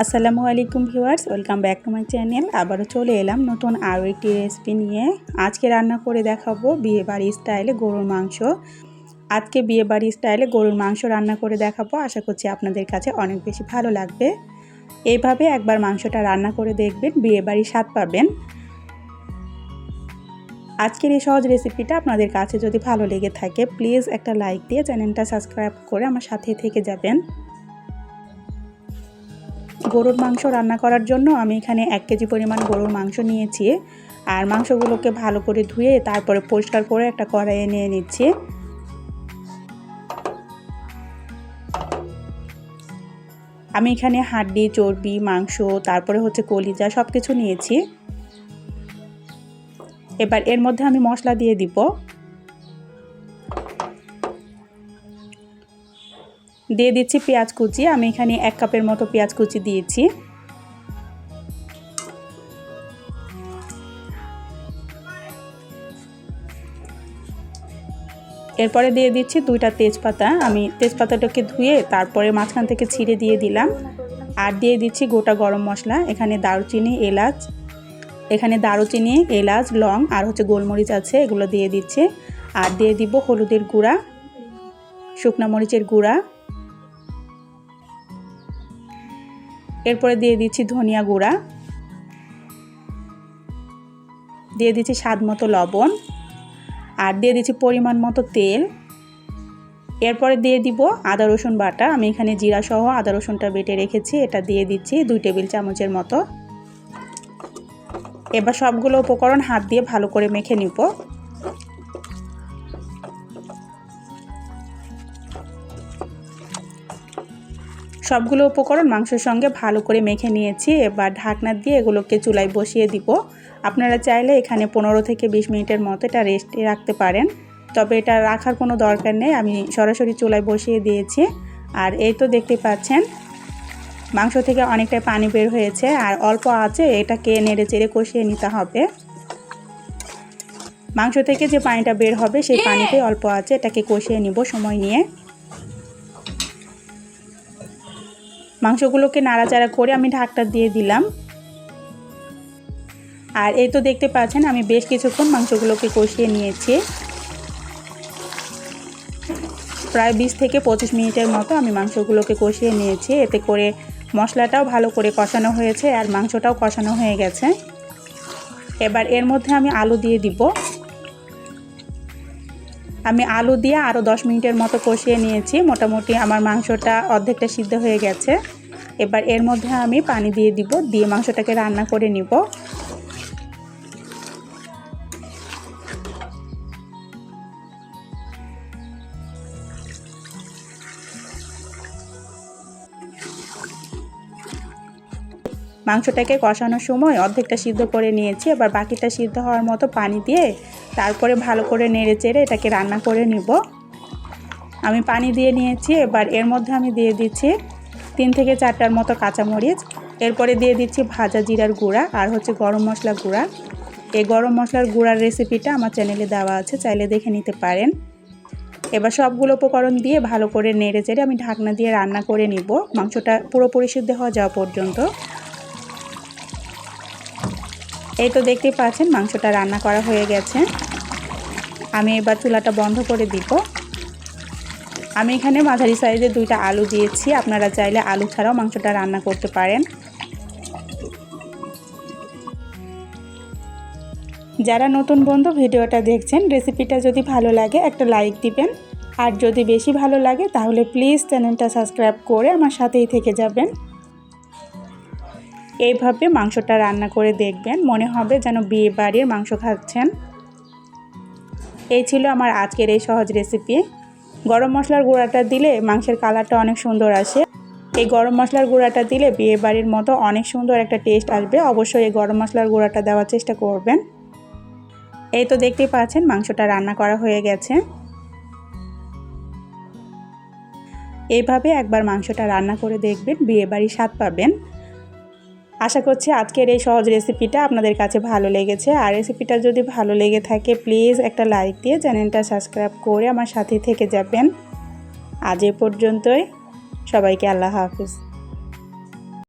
আসসালামু আলাইকুম viewers, welcome back to my channel. আবারও চলে এলাম নতুন আরও একটি রেসিপি নিয়ে। আজকে রান্না করে দেখাবো বিয়েবাড়ি স্টাইলে গরুর মাংস। আজকে বিয়েবাড়ি স্টাইলে গরুর মাংস রান্না করে দেখাবো। আশা করছি আপনাদের কাছে অনেক বেশি ভালো লাগবে। এইভাবে একবার মাংসটা রান্না করে দেখবেন, বিয়েবাড়ির স্বাদ পাবেন। আজকের এই সহজ রেসিপিটা আপনাদের কাছে যদি ভালো লেগে থাকে প্লিজ একটা লাইক দিয়ে চ্যানেলটা সাবস্ক্রাইব করে আমার সাথে থেকে যাবেন। গরুর মাংস রান্না করার জন্য আমি এখানে 1 কেজি পরিমাণ গরুর মাংস নিয়েছি। আর মাংসগুলোকে ভালো করে ধুয়ে তারপরে পরিষ্কার করে একটা কড়াইয়ে নিয়ে নিচ্ছি। আমি এখানে হাড্ডি, চর্বি, মাংস, তারপরে কলিজা সব কিছু নিয়েছি। এবার এর মধ্যে আমি মশলা দিয়ে দিব। দিয়ে দিচ্ছি পেঁয়াজ কুচি। আমি এখানে 1 কাপের মতো পেঁয়াজ কুচি দিয়েছি। এরপরে দিয়ে দিচ্ছি 2টা তেজপাতা। আমি তেজপাতাটাকে ধুয়ে তারপরে মাঝখান থেকে ছিঁড়ে দিয়ে দিলাম। আর দিয়ে দিচ্ছি গোটা গরম মশলা। এখানে দারুচিনি, এলাচ, লং আর গোলমরিচ আছে, এগুলো দিয়ে দিচ্ছি। আর দিয়ে দিব হলুদের গুঁড়া, শুকনো মরিচের গুঁড়া। এরপরে দিয়ে দিচ্ছি ধনিয়া গুঁড়া, দিয়ে দিচ্ছি স্বাদ মতো লবণ, আর দিয়ে দিচ্ছি পরিমাণ মতো তেল। এরপরে দিয়ে দিব আদা রসুন বাটা। আমি এখানে জিরা সহ আদা রসুনটা বেটে রেখেছি, এটা দিয়ে দিচ্ছি 2 টেবিল চামচের মতো। এবার সবগুলো উপকরণ হাত দিয়ে ভালো করে মেখে নিব। সবগুলো উপকরণ মাংসের সঙ্গে ভালো করে মেখে নিয়েছি। এবার ঢাকনা দিয়ে এগুলোকে চুলায় বসিয়ে দিব। আপনারা চাইলে এখানে 15 থেকে 20 মিনিটের মতো এটা রেস্টে রাখতে পারেন, তবে এটা রাখার কোনো দরকার নেই। আমি সরাসরি চুলায় বসিয়ে দিয়েছি। আর এই তো দেখতে পাচ্ছেন মাংস থেকে অনেকটাই পানি বের হয়েছে, আর অল্প আছে এটাকে নেড়ে চেড়ে কষিয়ে নিতে হবে। মাংস থেকে যে পানিটা বের হবে সেই পানিতেই অল্প আছে এটাকে কষিয়ে নিব সময় নিয়ে। মাংসগুলোকে নাড়াচাড়া করে আমি ঢাকটা দিয়ে দিলাম। আর এই তো দেখতে পাচ্ছেন আমি বেশ কিছুক্ষণ মাংসগুলোকে কষিয়ে নিয়েছি। প্রায় 20 থেকে 25 মিনিটের মতো আমি মাংসগুলোকে কষিয়ে নিয়েছি। এতে করে মশলাটাও ভালো করে কষানো হয়েছে আর মাংসটাও কষানো হয়ে গেছে। এবার এর মধ্যে আমি আলু দিয়ে দিব। আমি আলু দিয়ে আরও 10 মিনিটের মতো কষিয়ে নিয়েছি। মোটামুটি আমার মাংসটা অর্ধেকটা সিদ্ধ হয়ে গেছে। এবার এর মধ্যে আমি পানি দিয়ে দিব, দিয়ে মাংসটাকে রান্না করে নিব। মাংসটাকে কষানোর সময় অর্ধেকটা সিদ্ধ করে নিয়েছি। এবার বাকিটা সিদ্ধ হওয়ার মতো পানি দিয়ে তারপরে ভালো করে নেড়ে চেড়ে এটাকে রান্না করে নিব। আমি পানি দিয়ে নিয়েছি। এবার এর মধ্যে আমি দিয়ে দিচ্ছি 3 থেকে 4টার মতো কাঁচামরিচ। এরপরে দিয়ে দিচ্ছি ভাজা জিরার গুঁড়া আর গরম মশলা গুঁড়া। এই গরম মশলার গুঁড়ার রেসিপিটা আমার চ্যানেলে দেওয়া আছে, চাইলে দেখে নিতে পারেন। এবার সবগুলো উপকরণ দিয়ে ভালো করে নেড়ে চেড়ে আমি ঢাকনা দিয়ে রান্না করে নিব মাংসটা পুরোপুরি সিদ্ধ হয়ে যাওয়া পর্যন্ত। এই তো দেখতে পাচ্ছেন মাংসটা রান্না করা হয়ে গেছে। আমি এবার চুলাটা বন্ধ করে দিব। আমি এখানে মাঝারি সাইজের 2টা আলু দিয়েছি, আপনারা চাইলে আলু ছাড়াও মাংসটা রান্না করতে পারেন। যারা নতুন বন্ধু ভিডিওটা দেখছেন, রেসিপিটা যদি ভালো লাগে একটা লাইক দিবেন, আর যদি বেশি ভালো লাগে তাহলে প্লিজ চ্যানেলটা সাবস্ক্রাইব করে আমার সাথেই থেকে যাবেন। এইভাবে মাংসটা রান্না করে দেখবেন, মনে হবে যেন বিয়ে বাড়ির মাংস খাচ্ছেন। এই ছিল আমার আজকের এই সহজ রেসিপি। গরম মশলার গুঁড়াটা দিলে মাংসের কালারটা অনেক সুন্দর আসে। এই গরম মশলার গুঁড়াটা দিলে বিয়ে বাড়ির মতো অনেক সুন্দর একটা টেস্ট আসবে। অবশ্যই এই গরম মশলার গুঁড়াটা দেওয়ার চেষ্টা করবেন। এই তো দেখতেই পাচ্ছেন মাংসটা রান্না করা হয়ে গেছে। এইভাবে একবার মাংসটা রান্না করে দেখবেন, বিয়ে বাড়ির স্বাদ পাবেন। আশা করছি আজকের এই সহজ রেসিপিটা আপনাদের কাছে ভালো লেগেছে। আর রেসিপিটা যদি ভালো লেগে থাকে প্লিজ একটা লাইক দিয়ে চ্যানেলটা সাবস্ক্রাইব করে আমার সাথে থেকে যাবেন। আজ এ পর্যন্তই, সবাইকে আল্লাহ হাফেজ।